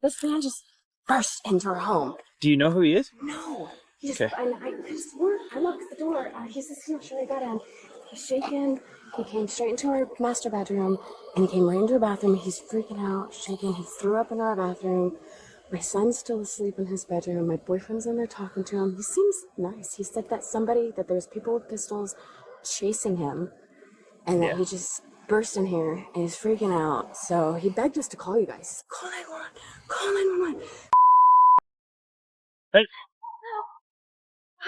This man just burst into our home. Do you know who he is? No. He just, Okay. I locked the door. He's just not sure I got in. He's shaking. He came straight into our master bedroom, and he came right into our bathroom. He's freaking out, shaking. He threw up in our bathroom. My son's still asleep in his bedroom. My boyfriend's in there talking to him. He seems nice. He said that there's people with pistols chasing him, and that he just burst in here, and he's freaking out. So he begged us to call you guys. Call 911. Call 911. Hey.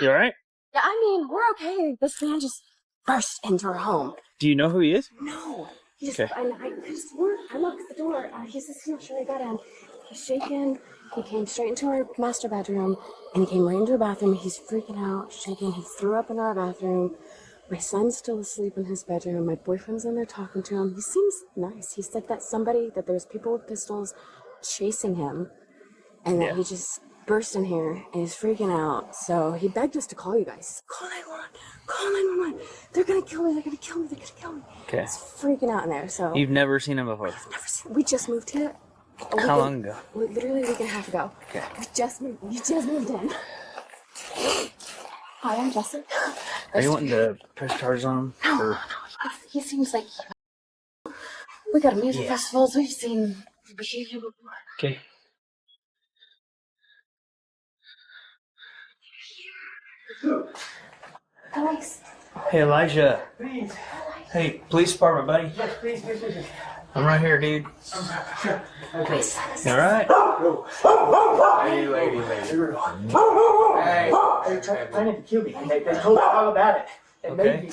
You all right? Yeah, I mean, we're okay. This man just burst into our home. Do you know who he is? No. He just, Okay. I locked the door. He's just not sure I got in. He's shaking. He came straight into our master bedroom, and he came right into our bathroom. He's freaking out, shaking. He threw up in our bathroom. My son's still asleep in his bedroom. My boyfriend's in there talking to him. He seems nice. He said that there's people with pistols chasing him, and that he just burst in here, and he's freaking out. So he begged us to call you guys. Call 911. Call 911. They're gonna kill me. They're gonna kill me. They're gonna kill me. Okay. He's freaking out in there. So You've never seen him before? we just moved here. How long ago? Literally a week and a half ago. Okay. We just moved in. Hi, I'm Jesse. Are you wanting to press charges on him? No, he seems like we got music festivals. We've seen behavior before. Okay. Alex. Hey, Elijah. Please. Hey, police department, buddy. Yes, please. I'm right here, dude. Okay. You all right? Hey, lady. Hey, they're trying to kill me. And they told me all about it. And Okay. made me...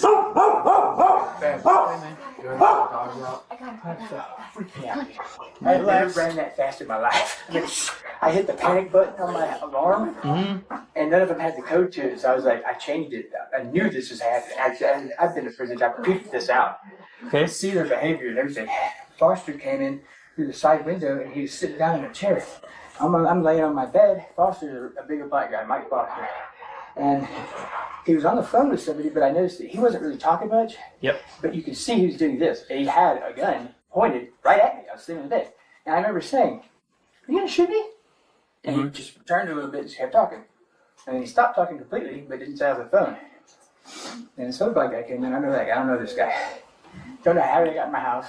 I've never ran that fast in my life. I hit the panic button on my alarm, and none of them had the code to it, so I was like, I changed it. I knew this was happening. I've been to prison, I peeped this out. Okay. See their behavior and everything. Foster came in through the side window, and he was sitting down in a chair. I'm laying on my bed. Foster's a bigger black guy, Mike Foster. And he was on the phone with somebody, but I noticed that he wasn't really talking much. Yep. But you could see he was doing this. And he had a gun pointed right at me. I was sitting in bed. And I remember saying, "Are you going to shoot me?" And he just turned a little bit and just kept talking. And then he stopped talking completely, but didn't say on the phone. And this other black guy came in. I don't know this guy. Don't know how they got in my house.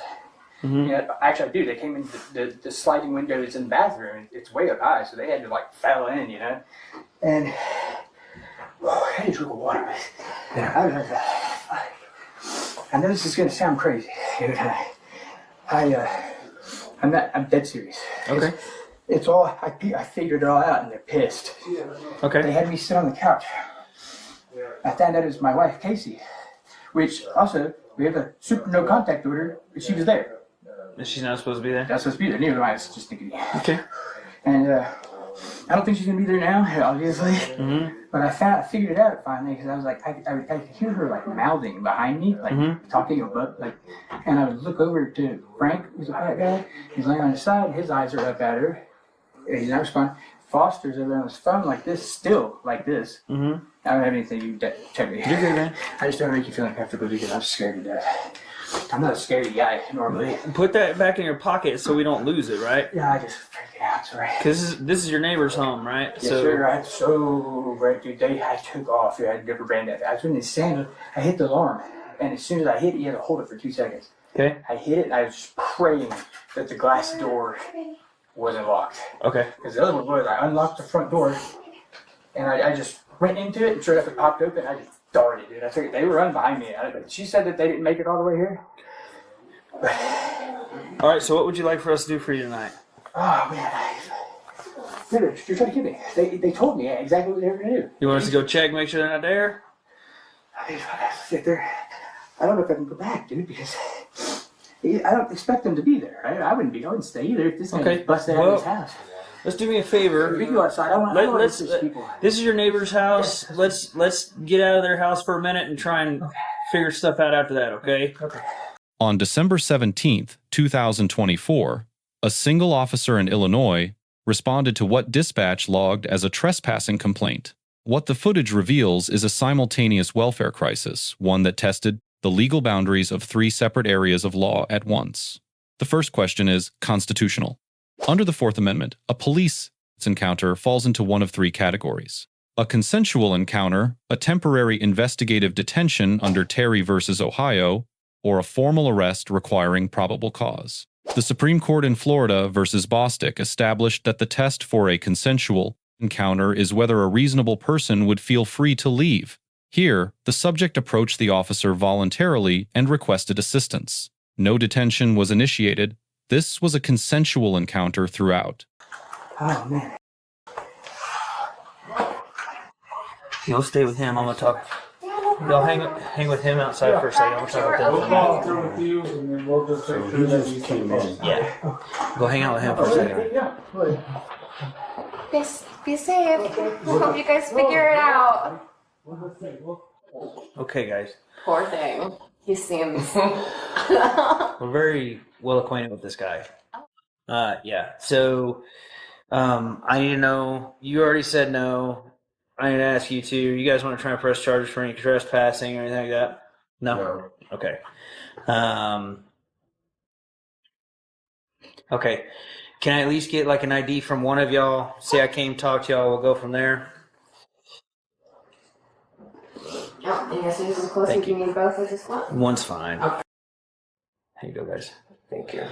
You know, actually, I do. They came in the sliding window that's in the bathroom. It's way up high, so they had to like fell in, you know. And I had to drink water. I know this is going to sound crazy. I'm dead serious. Okay. It's all, I figured it all out, and they're pissed. They Okay. had me sit on the couch. I found out it was my wife, Casey, which also, we have a super no contact order, but she was there. She's not supposed to be there? That's supposed to be there. Neither am I. It's just thinking. Okay. And I don't think she's gonna be there now, obviously. But I figured it out finally, because I was like, I could hear her like mouthing behind me, like talking about, like, and I would look over to Frank, who's a black guy. He's laying on his side. His eyes are up at her. And he's not responding. Foster's over on his phone like this, still like this. I don't have anything you check me. You're good, man. I just don't make you feel uncomfortable because I'm scared to death. I'm not a scary guy normally. Put that back in your pocket so we don't lose it, right? Yeah, I just freaking out. Sorry. Because this is your neighbor's home, right? Yes, sir. I'm so great, dude. I took off. I never ran that fast. I was in the sand. I hit the alarm, and as soon as I hit it, you had to hold it for 2 seconds. Okay. I hit it, and I was just praying that the glass door wasn't locked. Okay. Because the other one was, I unlocked the front door, and I just went into it, and sure enough, it popped open. I just darted, dude. I figured they were running behind me. She said that they didn't make it all the way here. All right, so what would you like for us to do for you tonight? Oh, man. They're trying to kill me. They told me exactly what they were going to do. You want us to go check, make sure they're not there? I just want to sit there. I don't know if I can go back, dude, because I don't expect them to be there. I wouldn't stay either if this guy just busted out of his house. Let's do me a favor. We can go outside. I want to see people. This is your neighbor's house. Yes. Let's get out of their house for a minute and try and figure stuff out after that, okay? Okay. On December 17th, 2024, a single officer in Illinois responded to what dispatch logged as a trespassing complaint. What the footage reveals is a simultaneous welfare crisis, one that tested the legal boundaries of 3 separate areas of law at once. The first question is constitutional. Under the Fourth Amendment, a police encounter falls into one of three categories: a consensual encounter, a temporary investigative detention under Terry v. Ohio, or a formal arrest requiring probable cause. The Supreme Court in Florida v. Bostick established that the test for a consensual encounter is whether a reasonable person would feel free to leave. Here, the subject approached the officer voluntarily and requested assistance. No detention was initiated. This was a consensual encounter throughout. Oh, man. You'll stay with him. I'm gonna talk. Y'all hang with him outside for a second. I'm gonna talk with him. Yeah. Go hang out with him for a second. Be safe. I hope you guys figure it out. Okay, guys. Poor thing. He seems. We're very well acquainted with this guy. Yeah. So, I need to know. You already said no. I need to ask you too. You guys want to try and press charges for any trespassing or anything like that? No. Okay. Okay. Can I at least get like an ID from one of y'all? Say I came talk to y'all. We'll go from there. Yeah, and as soon as it's close, Thank you need both of this one. One's fine. Okay. Here you go, guys. Thank you.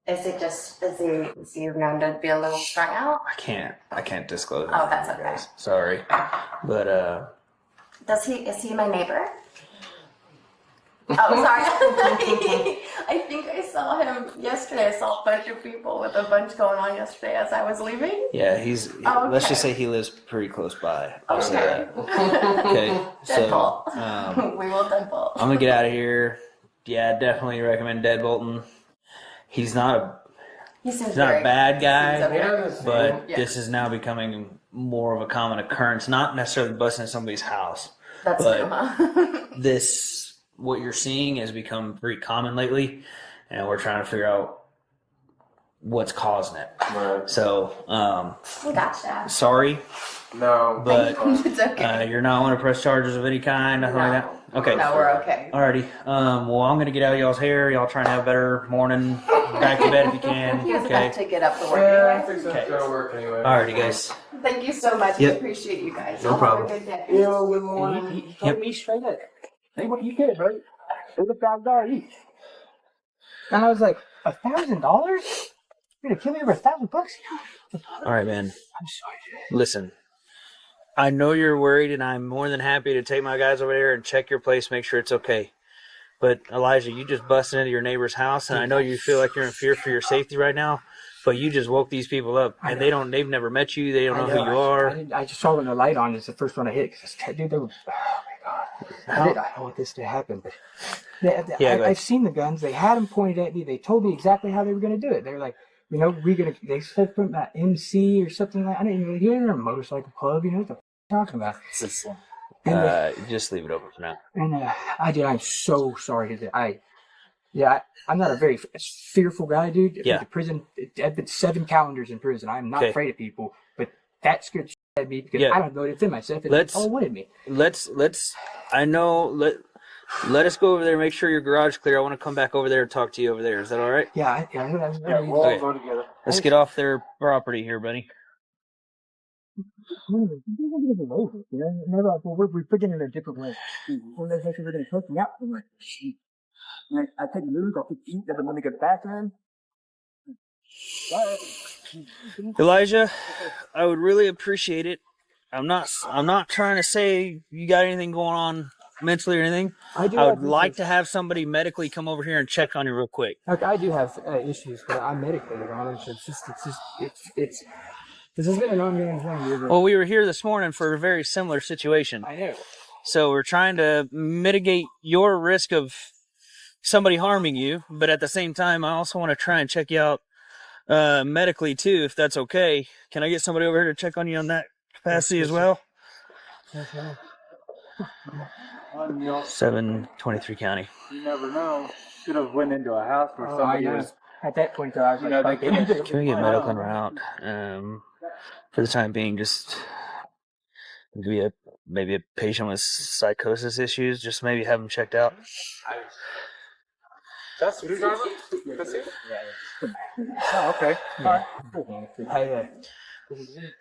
Is he known to be a little strung out? I can't disclose. Oh, that's anything, okay. guys. Sorry, but Is he my neighbor? Oh, sorry. I think I saw him yesterday. I saw a bunch of people with a bunch going on yesterday as I was leaving. yeah, he's. Oh, Let's just okay. say he lives pretty close by. I'll say Okay. that. Okay, so Deadbolt. We will deadbolt. I'm gonna get out of here. Yeah, definitely recommend deadbolting. He's not He's a bad guy, okay. but Yeah. this is now becoming more of a common occurrence. Not necessarily busting into somebody's house. That's but- new, huh? What you're seeing has become pretty common lately, and we're trying to figure out what's causing it. Right. So, Gotcha. sorry, No. but It's okay. you're not going to press charges of any kind, nothing like that. Okay. No, we're okay. Alrighty. Well, I'm going to get out of y'all's hair. Y'all try and have a better morning. Back to bed if you can. He was Okay. about to get up to work Yeah, I anyway. think that's gonna work anyway. Alrighty, guys. Thank you so much. Yep. I appreciate you guys. No Have problem. a good day. You know, we want He told me straight up. Hey, what you get, bro? It was $5 each. And I was like, $1,000? You're gonna kill me over $1,000? All right, man. I'm sorry. Listen, I know you're worried, and I'm more than happy to take my guys over there and check your place, make sure it's okay. But Elijah, you just busted into your neighbor's house, and I know you feel like you're in fear for your safety right now. But you just woke these people up, and they've never met you. They don't know who you are. I just saw when the light on. It's the first one I hit. Dude, they were. Oh my god! I don't want this to happen, but go ahead. I've seen the guns. They had them pointed at me. They told me exactly how they were going to do it. They were like, you know, they said something about MC or something like. I didn't even hear a motorcycle club. You know what the talking about? Just leave it open for now. And I'm so sorry. I'm not a very fearful guy, dude. I've been to prison. I've been 7 calendars in prison. I'm not afraid of people, but that scared the shit out of me because I don't know to defend myself. And that's all it wanted me. Let us go over there, make sure your garage is clear. I want to come back over there and talk to you over there. Is that all right? Yeah. We'll all go together. Let's get off their property here, buddy. We're picking in a different way. When they think we're going to cook me out, I'm like, shit. I take a little, go to eat, then when they get back in. Elijah, I would really appreciate it. I'm not trying to say you got anything going on mentally or anything. I would like to have somebody medically come over here and check on you real quick. Like, I do have issues, but I'm medically honest. This has been an ongoing thing. Well, we were here this morning for a very similar situation. I know. So we're trying to mitigate your risk of somebody harming you, but at the same time, I also want to try and check you out medically too, if that's okay. Can I get somebody over here to check on you on that capacity as well? 723 County. You never know. Should have went into a house where somebody was. At that point, I was like, Can we get medical en route? For the time being, just maybe a patient with psychosis issues. Just maybe have them checked out. That's what you're talking about? That's it? yeah. Oh, okay. All right.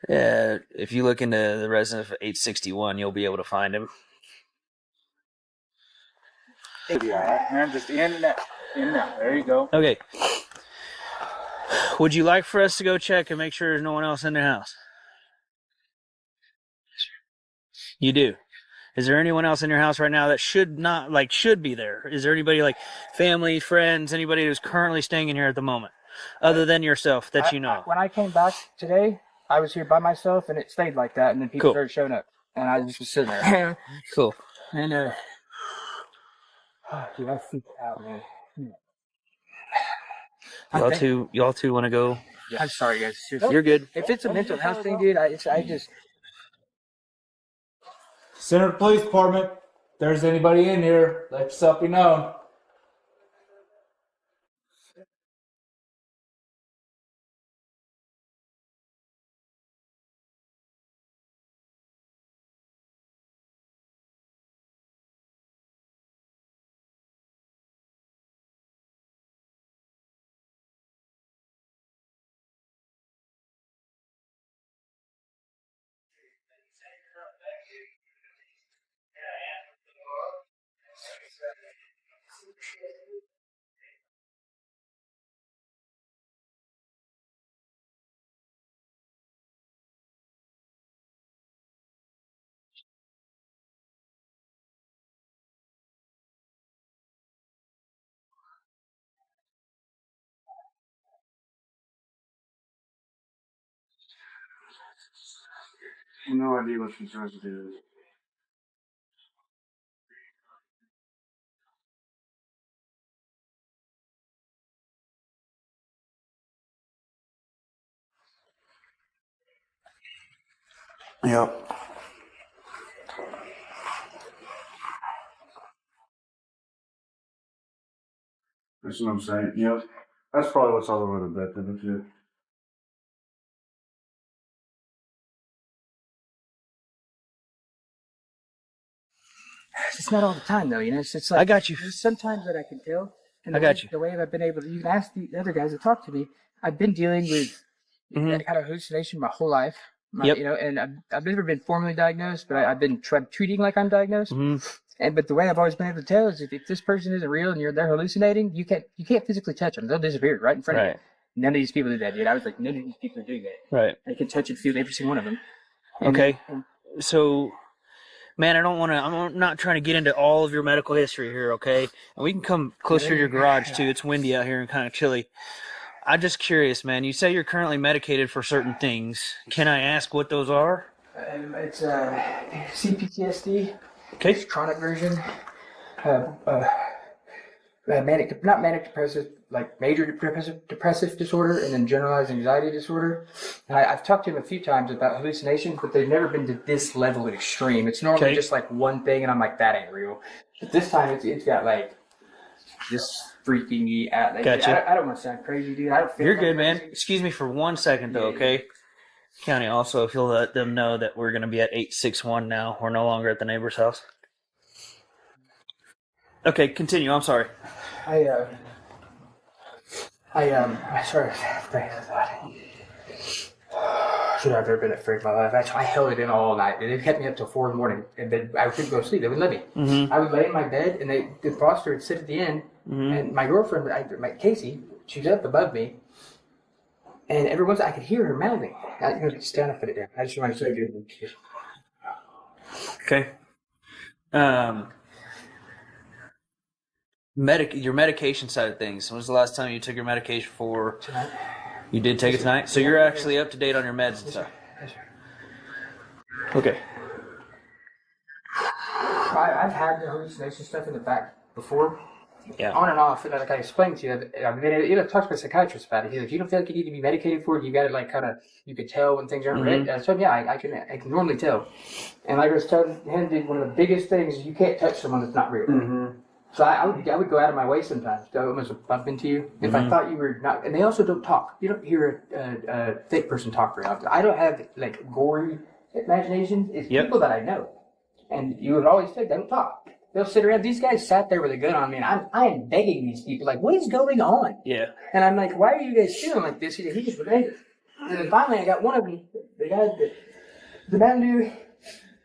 Yeah, if you look into the resident of 861, you'll be able to find him. Should be all right, man. Just in and out. In and out. There you go. Okay. Would you like for us to go check and make sure there's no one else in the house? You do. Is there anyone else in your house right now that should be there? Is there anybody like family, friends, anybody who's currently staying in here at the moment, other than yourself that you know? When I came back today, I was here by myself, and it stayed like that, and then people started showing up, and I just was sitting there. Cool. And dude, I freaked out, man. Y'all two want to go? I'm sorry, guys. Seriously. You're good. If it's a mental health thing, dude, I just. Center Police Department. If there's anybody in here, let yourself be known. No idea what she's trying to do. Yep. That's what I'm saying. Yep. That's probably what's all over the bed, isn't it? It's not all the time, though, you know. It's like I got you. There's sometimes that I can tell. And I got you. The way I've been able to, you can ask the other guys that talk to me. I've been dealing with that kind of hallucination my whole life. Yep. You know, and I've never been formally diagnosed, but I've been treating like I'm diagnosed. But the way I've always been able to tell is if this person isn't real and they're hallucinating, you can't physically touch them. They'll disappear right in front of you. None of these people do that, dude. I was like, none of these people are doing that. Right. I can touch and feel every single one of them. Okay. So, man, I'm not trying to get into all of your medical history here, okay? And we can come closer to your garage, too. It's windy out here and kind of chilly. I'm just curious, man. You say you're currently medicated for certain things. Can I ask what those are? It's CPTSD. Okay. It's chronic version. Not manic depressive, like major depressive disorder, and then generalized anxiety disorder. And I've talked to him a few times about hallucinations, but they've never been to this level of extreme. It's normally just like one thing, and I'm like, that ain't real. But this time, it's got like just freaking me out. Like, Gotcha. I don't want to sound crazy, dude. I don't feel You're like good, crazy. man. Excuse me for 1 second, though, okay? County, also, if you'll let them know that we're going to be at 861 now. We're no longer at the neighbor's house. Okay, continue. I'm sorry. Sorry. Should I've ever been afraid of my life. I held it in all night. They kept me up till 4 a.m. and then I couldn't go to sleep. They wouldn't let me. I would lay in my bed, and the foster would sit at the end, and my girlfriend, Casey, she was up above me, and every once I could hear her mouthing. I'm going to stand up, put it down. I just want to show you. Okay. Your medication side of things. When was the last time you took your medication for? Tonight. You did take it tonight? So you're actually up to date on your meds and stuff? Yes, sir. Okay. I've had the hallucination stuff in the back before. Yeah. On and off, and like I explained to you, I've been talked to a psychiatrist about it. He's like, you don't feel like you need to be medicated for it? You got to like kind of, you could tell when things aren't right. And I told him, yeah, I can normally tell. And like I was telling him, dude, one of the biggest things is you can't touch someone that's not real. So I would go out of my way sometimes to almost bump into you if I thought you were not. And they also don't talk. You don't hear a fake person talk very often. I don't have like gory imaginations. It's people that I know, and you would always say they don't talk. they'll sit around. These guys sat there with a gun on me, and I am begging these people, like, what is going on? Yeah. And I'm like, why are you guys feeling like this? He just was angry. And then finally, I got one of them, the guy, the Mountain Dew,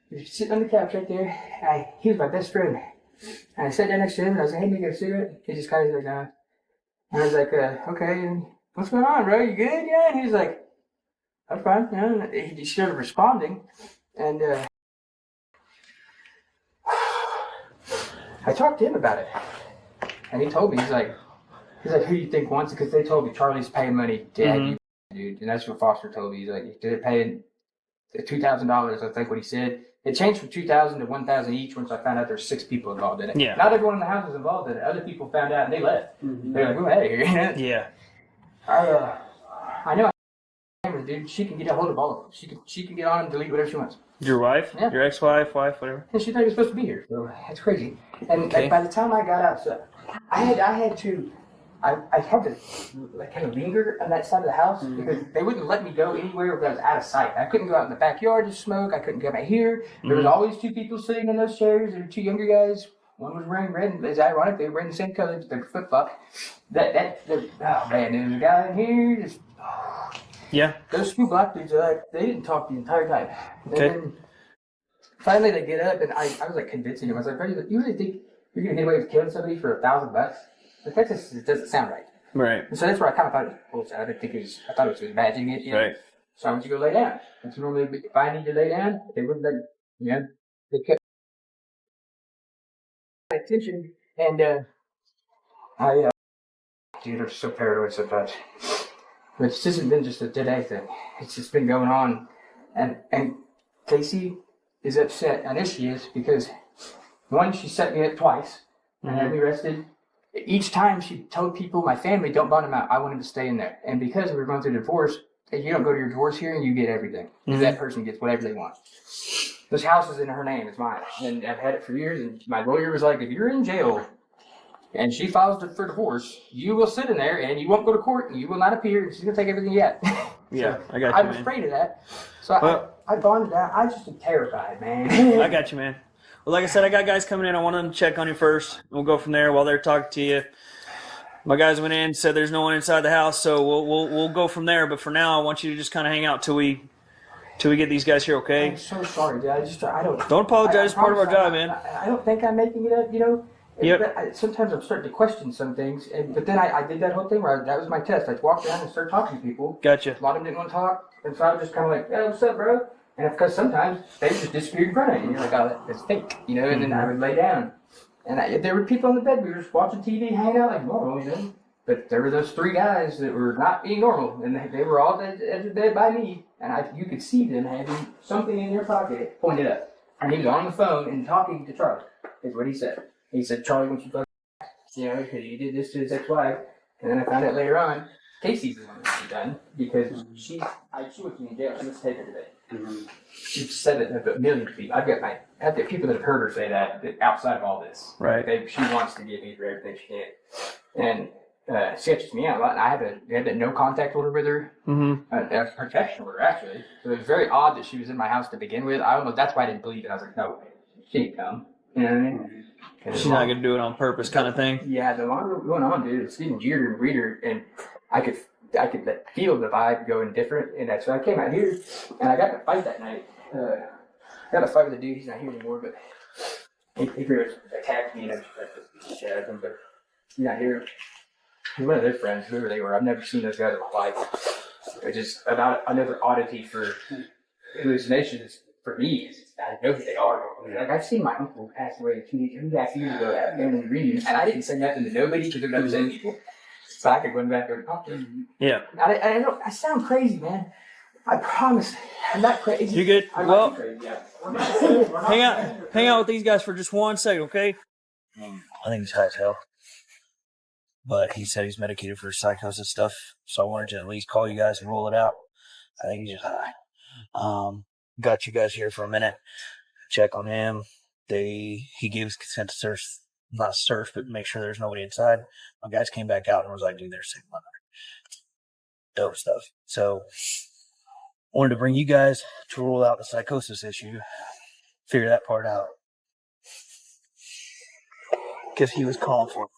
he was sitting on the couch right there. He was my best friend. And I sat down next to him, and I was like, hey, make a cigarette? He just kind of like, and I was like, okay, what's going on, bro? You good? Yeah. And he was like, I'm fine. You know, and he started responding. And I talked to him about it. And he told me, he's like, who do you think wants it? Because they told me Charlie's paying money to have you, dude. And that's what Foster told me. He's like, they're paying $2,000, I think what he said. It changed from $2,000 to $1,000 each once I found out there's 6 people involved in it. Yeah. Not everyone in the house was involved in it. Other people found out and they left. They're like, we're out of here. Yeah. I know cameras, dude. She can get a hold of all of them. She can get on and delete whatever she wants. Your wife? Yeah. Your ex-wife, wife, whatever? And she thought he was supposed to be here. So it's crazy. And Okay. like, by the time I got out, so I had to like kind of linger on that side of the house because they wouldn't let me go anywhere where I was out of sight. I couldn't go out in the backyard to smoke. I couldn't come out here. There was always 2 people sitting in those chairs. There were 2 younger guys. One was wearing red. It's ironic they were wearing the same colors. They were flip flop. Oh man, there's a guy in here. Just, Yeah. those 2 black dudes are like they didn't talk the entire time. Okay. And then finally they get up and I was like convincing him. I was like, "Buddy, you really think you're gonna get away with killing somebody for $1,000? Like that just it doesn't sound right." Right. And so that's where I kind of thought it was bullshit. I didn't think it was. I thought it was imagining it. You know? Right. So I went to go lay down. That's normally if I need to lay down, they wouldn't let. You know, they kept my attention, and dude, I'm so paranoid sometimes. But this hasn't been just a today thing. It's just been going on, and Casey is upset. I know she is because one, she set me up twice and had me arrested. Each time she told people, my family, don't bond him out. I want him to stay in there. And because we were going through divorce, you don't go to your divorce hearing, you get everything. That person gets whatever they want. This house is in her name, it's mine. And I've had it for years. And my lawyer was like, if you're in jail and she files for divorce, you will sit in there and you won't go to court and you will not appear. And she's going to take everything you got. Yeah, I got you, I was man. afraid of that. So I bonded out. I just am terrified, man. I got you, man. Well, like I said, I got guys coming in. I want them to check on you first. We'll go from there while they're talking to you. My guys went in, said there's no one inside the house, so we'll go from there. But for now, I want you to just kind of hang out till we get these guys here, okay? I'm so sorry, dude. I don't. Don't apologize. It's part of our promise job, man. I don't think I'm making it up, you know. Yep. But sometimes I'm starting to question some things, but then I did that whole thing where that was my test. I walked around and started talking to people. Gotcha. A lot of them didn't want to talk, and so I was just kind of like, "Hey, what's up, bro?" And because sometimes they just disappeared in front of you, and you're like, "Oh, that's fake," you know. And then I would lay down, and there were people in the bed. We were just watching TV, hanging out like normal, you know. But there were those 3 guys that were not being normal, and they were all at the bed by me, and you could see them having something in their pocket pointed up. And he was on the phone and talking to Charlie, is what he said. He said, "Charlie, won't you fuck, you know, because you did this to his ex-wife." And then I found out later on, Casey's the one that's done, because she went to me in jail. She was taken today. She said it to a million people. I've got people that have heard her say that outside of all this. Right. She wants to get me for everything she can. And sketches me out a lot. And I had that no contact order with her. A protection order, actually. So it was very odd that she was in my house to begin with. That's why I didn't believe it. I was like, no way, she ain't come. You know what I mean? She's not going to do it on purpose kind of thing. Yeah, the longer it went on, dude, it's getting weirder and weirder. And I could feel the vibe going different. And so I came out here, and I got to fight that night. I got to fight with a dude. He's not here anymore, but he pretty much attacked me, and I just stabbed him. But he's not here. He's one of their friends, whoever they were. I've never seen those guys in my life. It's just about another oddity for hallucinations for me. I know who they are. Like, I've seen my uncle pass away 2.5 years ago at a family reunion, and I didn't say nothing to nobody because they're never saying people. So I could go back there and talk to them. Yeah. I sound crazy, man. I promise. I'm not crazy. You good? I'm Well, not crazy. Yeah. hang out with these guys for just 1 second, okay? I think he's high as hell. But he said he's medicated for psychosis stuff, so I wanted to at least call you guys and roll it out. I think he's just high. Got you guys here for a minute. Check on him. He gave consent to search, not search, but make sure there's nobody inside. My guys came back out and was like, dude, there's 6 months. Dope stuff. So, wanted to bring you guys to rule out the psychosis issue, figure that part out. Because he was calling for it.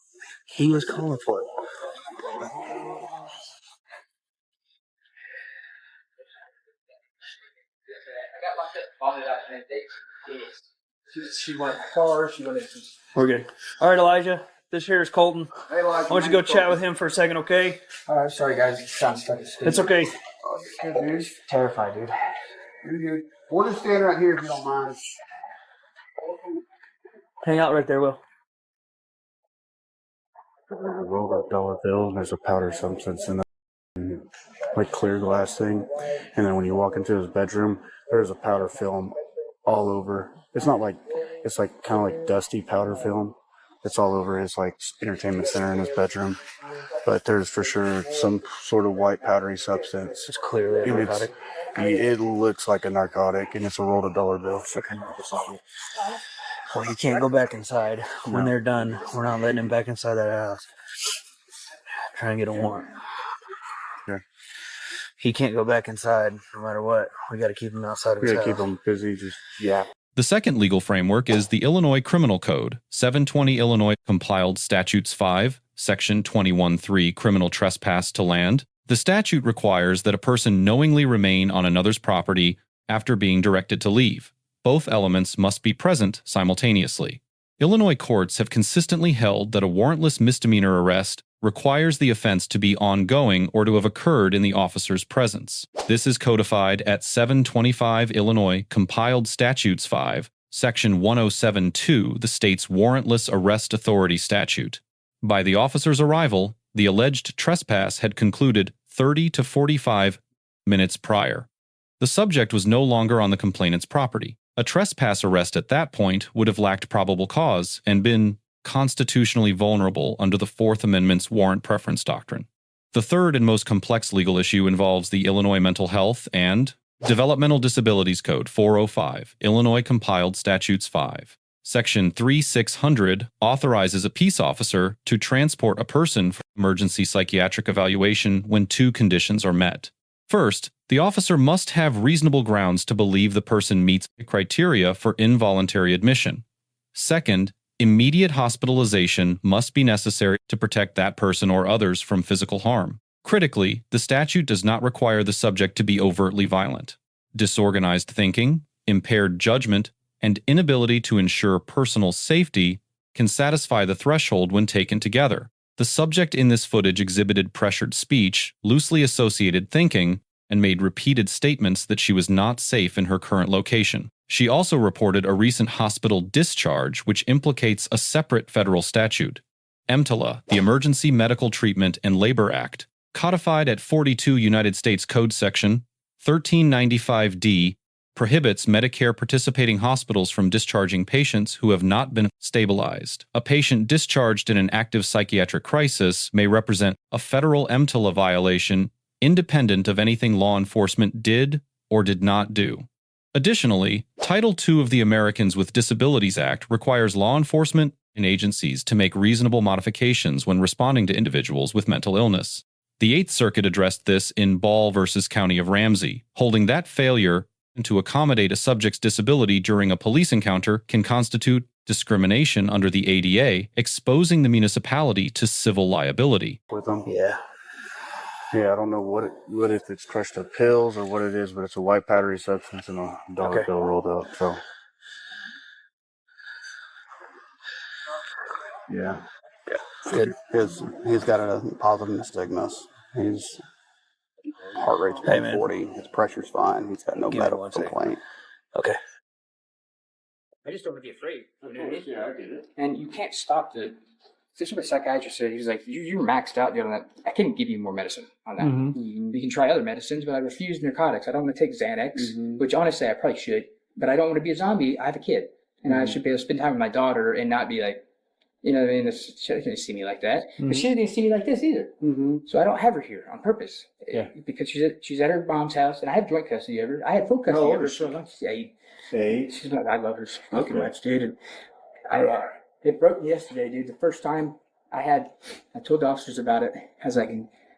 He was calling for it. She wanted cars. She wanted. We're good. All right, Elijah. This here is Colton. Hey, Elijah, I want you to go chat with him for a second, okay? Sorry, guys. It sounds stuck. It's okay. Good, dude. Terrified, dude. You're good. We'll just stand right here if you don't mind. Hang out right there, Will. Rolled up dollar bill, and there's a powder substance in that, like clear glass thing. And then when you walk into his bedroom, there's a powder film all over. It's not like, it's like kind of like dusty powder film. It's all over his like entertainment center in his bedroom. But there's for sure some sort of white powdery substance. It's clearly a And narcotic. it looks like a narcotic, and it's a rolled up dollar bill. Well, he can't go back inside. When they're done, we're not letting him back inside that house. Try and get a warrant. Yeah. He can't go back inside no matter what. We got to keep him outside of We his gotta house. keep him busy, just yap. The second legal framework is the Illinois Criminal Code, 720 Illinois Compiled Statutes 5, Section 21.3, Criminal Trespass to Land. The statute requires that a person knowingly remain on another's property after being directed to leave. Both elements must be present simultaneously. Illinois courts have consistently held that a warrantless misdemeanor arrest requires the offense to be ongoing or to have occurred in the officer's presence. This is codified at 725 Illinois Compiled Statutes 5, Section 107.2, the state's warrantless arrest authority statute. By the officer's arrival, the alleged trespass had concluded 30 to 45 minutes prior. The subject was no longer on the complainant's property. A trespass arrest at that point would have lacked probable cause and been constitutionally vulnerable under the Fourth Amendment's warrant preference doctrine. The third and most complex legal issue involves the Illinois Mental Health and Developmental Disabilities Code 405, Illinois Compiled Statutes 5. Section 3600 authorizes a peace officer to transport a person for emergency psychiatric evaluation when two conditions are met. First, the officer must have reasonable grounds to believe the person meets the criteria for involuntary admission. Second, immediate hospitalization must be necessary to protect that person or others from physical harm. Critically, the statute does not require the subject to be overtly violent. Disorganized thinking, impaired judgment, and inability to ensure personal safety can satisfy the threshold when taken together. The subject in this footage exhibited pressured speech, loosely associated thinking, and made repeated statements that she was not safe in her current location. She also reported a recent hospital discharge, which implicates a separate federal statute. EMTALA, the Emergency Medical Treatment and Labor Act, codified at 42 United States Code Section 1395D, prohibits Medicare participating hospitals from discharging patients who have not been stabilized. A patient discharged in an active psychiatric crisis may represent a federal EMTALA violation independent of anything law enforcement did or did not do. Additionally, Title II of the Americans with Disabilities Act requires law enforcement and agencies to make reasonable modifications when responding to individuals with mental illness. The Eighth Circuit addressed this in Ball v. County of Ramsey, holding that failure to accommodate a subject's disability during a police encounter can constitute discrimination under the ADA, exposing the municipality to civil liability. With them. Yeah. Yeah, I don't know what if it's crushed up pills or what it is, but it's a white powdery substance and a dollar bill rolled up. So, yeah, Good. He's got a positive nystagmus. His heart rate's Hey, man. 40. His pressure's fine. He's got no Give me medical one second. complaint. Okay. I just don't want to be afraid. You know what I mean? yeah, I get it. And you can't stop the. This is what a psychiatrist said. He was like, "You're maxed out doing that. I can't give you more medicine on that. You can try other medicines, but I refuse narcotics. I don't want to take Xanax, which honestly I probably should. But I don't want to be a zombie. I have a kid, and I should be able to spend time with my daughter and not be like, you know what I mean? She didn't see me like that, but she didn't see me like this either. So I don't have her here on purpose. Yeah. Because she's at her mom's house, and I have joint custody of her. I had full custody of her for a long time. She's 8. She's not. I love her so fucking much, dude. And it broke me yesterday, dude. The first time I told the officers about it. I was like,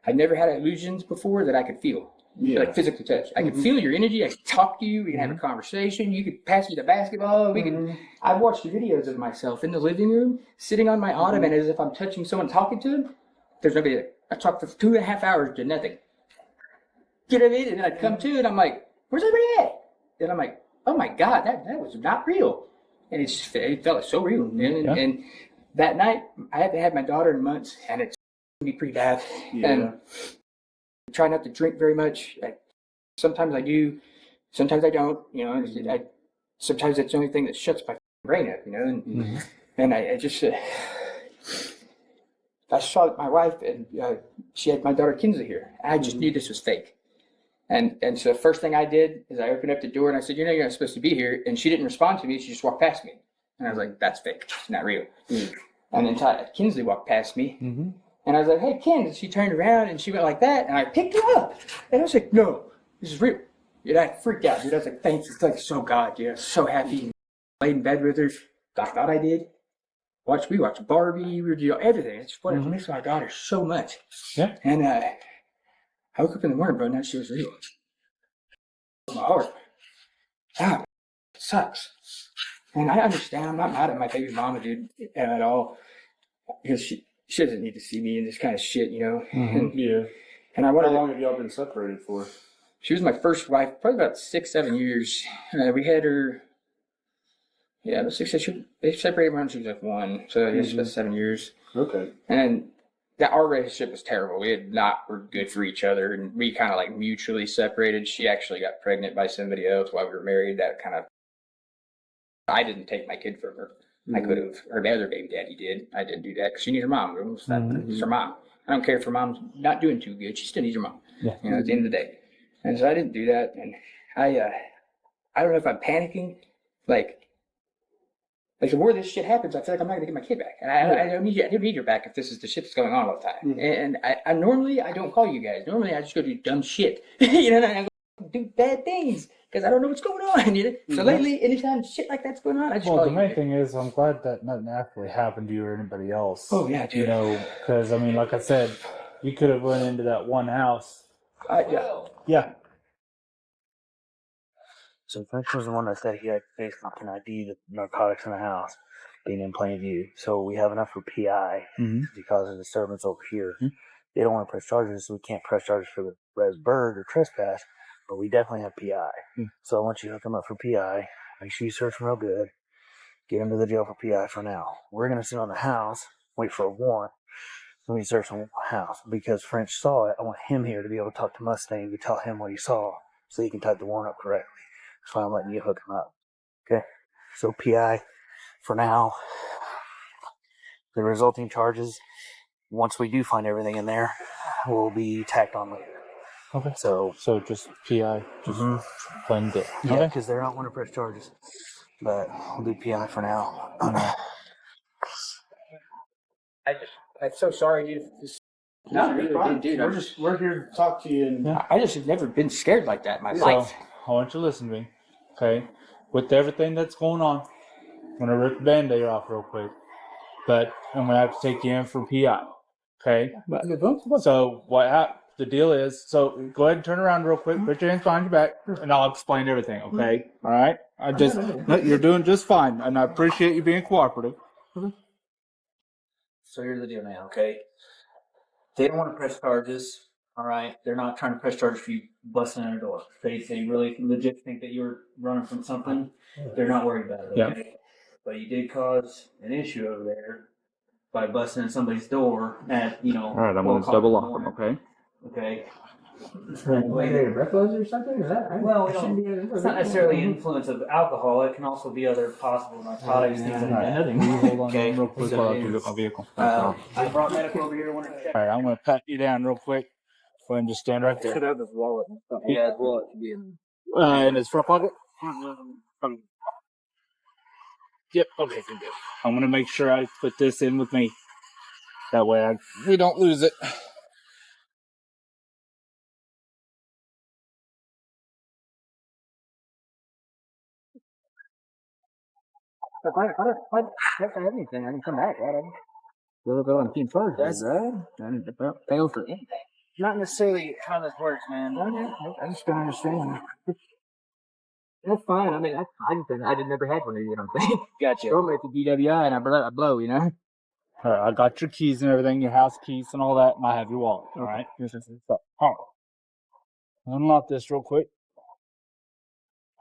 I'd never had illusions before that I could feel. like physically touch. I can feel your energy. I can talk to you. We can have a conversation. You could pass me the basketball. We can. I've watched videos of myself in the living room, sitting on my ottoman as if I'm touching someone, talking to them. There's nobody there. I talked for 2.5 hours to nothing. You know what I mean? And then I'd come to, and I'm like, "Where's everybody at?" And I'm like, "Oh my God, that was not real." And it felt so real. And that night, I haven't had my daughter in months, and it's gonna be pretty bad. And I try not to drink very much. Sometimes I do, sometimes I don't. Sometimes it's the only thing that shuts my brain up. And I just. I saw my wife, and she had my daughter Kinsley here. I just knew this was fake. And so the first thing I did is I opened up the door and I said, "You're not supposed to be here." And she didn't respond to me. She just walked past me. And I was like, "That's fake. It's not real." And then Kinsley walked past me. And I was like, "Hey, Ken." And she turned around and she went like that. And I picked her up. And I was like, "No, this is real." I freaked out, dude. I was like, "Thanks." It's like, so God, dude. I was so happy. Laid in bed with her. I thought I did. We watched Barbie. We were doing everything. It's what I miss my daughter so much. Yeah. And I woke up in the morning, bro, and that she was real. My heart. Ah, it sucks. And I understand. I'm not mad at my baby mama, dude, at all. Because she doesn't need to see me in this kind of shit, And I wanted. How long have y'all been separated for? She was my first wife, probably about 6-7 years. We had her. Yeah, but 6 years. They separated when she was like 1, so I guess about 7 years. Okay. And our relationship was terrible. Were good for each other, and we kind of like mutually separated. She actually got pregnant by somebody else while we were married. That kind of. I didn't take my kid from her. I could have. Her other baby daddy did. I didn't do that because she needs her mom. It's her mom. I don't care if her mom's not doing too good. She still needs her mom. Yeah. At the end of the day. And so I didn't do that. And I don't know if I'm panicking. Like the more this shit happens, I feel like I'm not gonna get my kid back. And I don't need her back if this is the shit that's going on all the time. And I normally I don't call you guys. Normally I just go do dumb shit. And I go do bad things because I don't know what's going on. So lately, anytime shit like that's going on, I just call the you main guys. thing is, I'm glad that nothing actually happened to you or anybody else. Oh yeah, dude. Because I mean, like I said, you could have went into that one house. Yeah. So Finch was the one that said he had basically can ID the narcotics in the house being in plain view. So we have enough for PI because of disturbance over here. They don't want to press charges, so we can't press charges for the res bird or trespass, but we definitely have PI. So I want you to hook him up for PI. Make sure you search him real good. Get him to the jail for PI for now. We're going to sit on the house, wait for a warrant. Let me search on the house because French saw it. I want him here to be able to talk to Mustang to tell him what he saw so he can type the warrant up correctly. That's why I'm letting you hook him up. Okay? So PI for now. The resulting charges, once we do find everything in there, will be tacked on later. Okay. So just PI, just plain deal. Yeah, because they're not want to press charges. But we'll do PI for now. I'm so sorry, dude. We're here to talk to you. And I just have never been scared like that in my life. I want you to listen to me, okay? With everything that's going on, I'm going to rip the Band-Aid off real quick. But I'm going to have to take you in for PI, okay? So the deal is, so go ahead and turn around real quick, put your hands behind your back, and I'll explain everything, okay? All right? You're doing just fine, and I appreciate you being cooperative. So here's the deal now, okay? They don't want to press charges, all right? They're not trying to press charges for you busting in a door. They really legit think that you're running from something. They're not worried about it, okay? But you did cause an issue over there by busting in somebody's door at, All right, I'm going to double lock them, okay? Okay? Breakfast or something? Well, it's not necessarily influence of alcohol. It can also be other possible narcotics, things like that. Hold on Okay. real quick while I do my vehicle. I brought medical over here. Want to check? All right, I'm going to pat you down real quick. Go ahead and just stand right there. Should have his wallet. Yeah, his wallet should be in. In his front pocket? Yep, okay, good. I'm going to make sure I put this in with me. That way we don't lose it. If I have to have anything, I can come back, right? We'll go on team first, right? And fail for anything. not necessarily how this works, man. I just don't understand. That's fine. I mean, I just never had one of you, you know what I'm saying? Gotcha. Throw me at the DWI and I blow, you know? All right, I got your keys and everything, your house keys and all that, and I have your wallet. All right. So, unlock this real quick.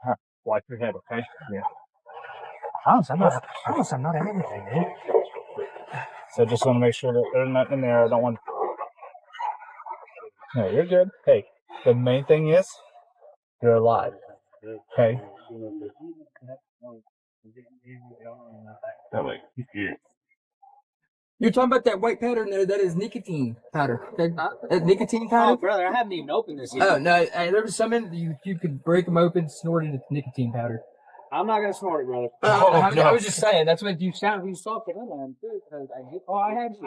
All right, wipe your head, okay? Yeah. I'm not in anything, dude. So just want to make sure that there's nothing in there. I don't want. No, you're good. Hey, the main thing is you're alive. Okay. That way. You're talking about that white powder in there that is nicotine powder. That nicotine powder? Oh, brother, I haven't even opened this yet. Oh, no. There was some in you could break them open, snort it, it's nicotine powder. I'm not going to snort it, brother. I was just saying, that's what you sound when you talk to them.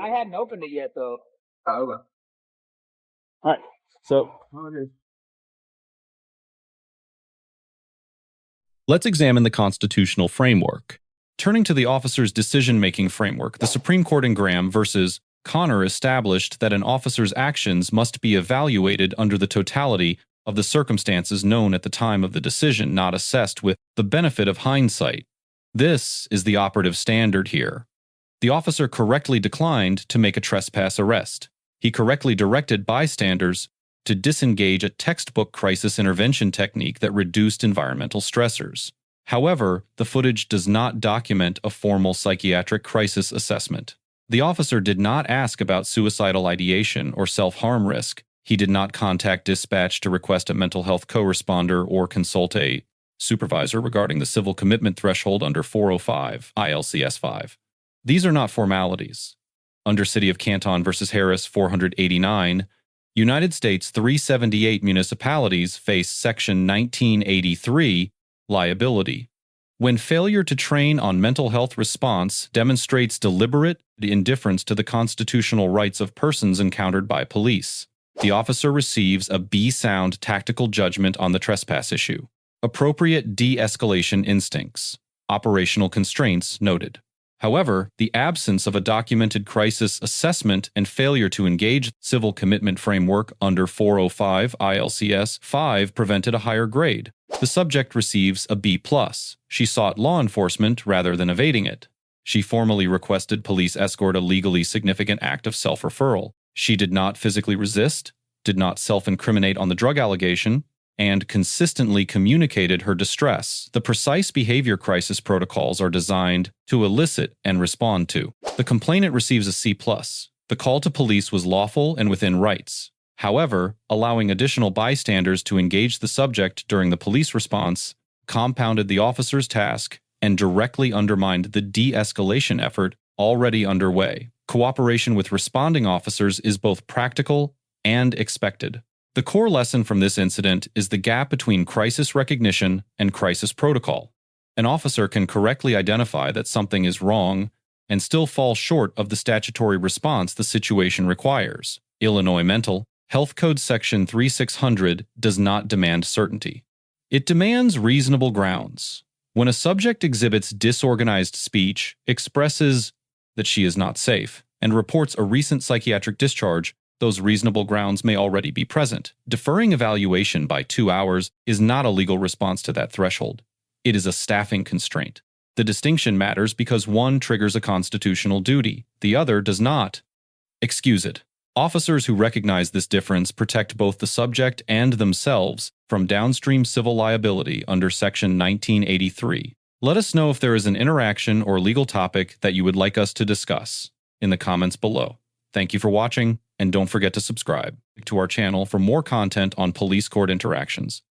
I hadn't opened it yet, though. Oh, okay. All right. So. Let's examine the constitutional framework. Turning to the officer's decision-making framework, the Supreme Court in Graham versus Connor established that an officer's actions must be evaluated under the totality of the circumstances known at the time of the decision, not assessed with the benefit of hindsight. This is the operative standard here. The officer correctly declined to make a trespass arrest. He correctly directed bystanders to disengage a textbook crisis intervention technique that reduced environmental stressors. However, the footage does not document a formal psychiatric crisis assessment. The officer did not ask about suicidal ideation or self-harm risk. He did not contact dispatch to request a mental health co-responder or consult a supervisor regarding the civil commitment threshold under 405 ILCS 5. These are not formalities. Under City of Canton versus Harris 489, United States 378 municipalities face Section 1983 liability. When failure to train on mental health response demonstrates deliberate indifference to the constitutional rights of persons encountered by police, the officer receives a B-sound tactical judgment on the trespass issue. Appropriate de-escalation instincts. Operational constraints noted. However, the absence of a documented crisis assessment and failure to engage civil commitment framework under 405 ILCS 5 prevented a higher grade. The subject receives a B+. She sought law enforcement rather than evading it. She formally requested police escort a legally significant act of self-referral. She did not physically resist, did not self-incriminate on the drug allegation, and consistently communicated her distress. The precise behavior crisis protocols are designed to elicit and respond to. The complainant receives a C+. The call to police was lawful and within rights. However, allowing additional bystanders to engage the subject during the police response compounded the officer's task and directly undermined the de-escalation effort already underway. Cooperation with responding officers is both practical and expected. The core lesson from this incident is the gap between crisis recognition and crisis protocol. An officer can correctly identify that something is wrong and still fall short of the statutory response the situation requires. Illinois Mental Health Code Section 3600 does not demand certainty. It demands reasonable grounds. When a subject exhibits disorganized speech, expresses that she is not safe, and reports a recent psychiatric discharge, those reasonable grounds may already be present. Deferring evaluation by 2 hours is not a legal response to that threshold. It is a staffing constraint. The distinction matters because one triggers a constitutional duty, the other does not. Excuse it. Officers who recognize this difference protect both the subject and themselves from downstream civil liability under Section 1983. Let us know if there is an interaction or legal topic that you would like us to discuss in the comments below. Thank you for watching, and don't forget to subscribe to our channel for more content on police court interactions.